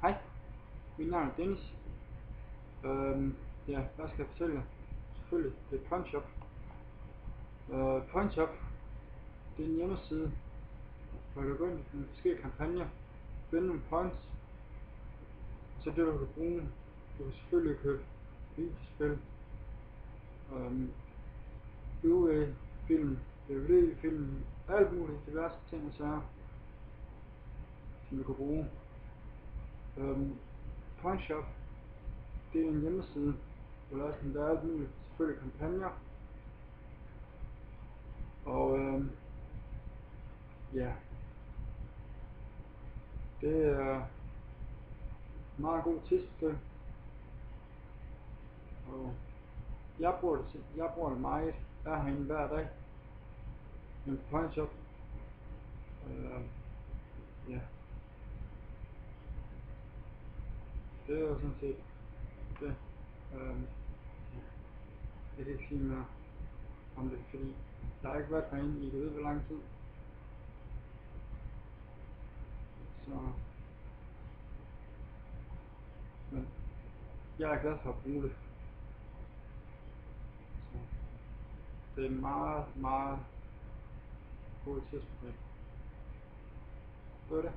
Hej, mit navn er Dennis. Ja, hvad skal jeg fortælle jer? Selvfølgelig, det er Punch Up. Punch Up, det er en hjemmeside, hvor du går ind i nogle forskellige kampagner, vinde nogle points, så det du kan bruge. Du kan selvfølgelig købe videospil, Blu-ray-film, DVD-film, alt muligt diverse ting og sager, som du kan bruge. Punch Up, det er en hjemmeside, hvor der er alt muligt, selvfølgelig kampagner, og ja, det er meget god tidsspil, og jeg bruger det meget. Jeg er herinde hver dag. En Punch Up, ja, det er jo sådan set det. Jeg kan ikke sige mere om det, fordi jeg har ikke været herinde i, jeg ved hvor lang tid, så, men jeg er glad for at bruge det, så det er meget, meget god tidsspil. Det var det.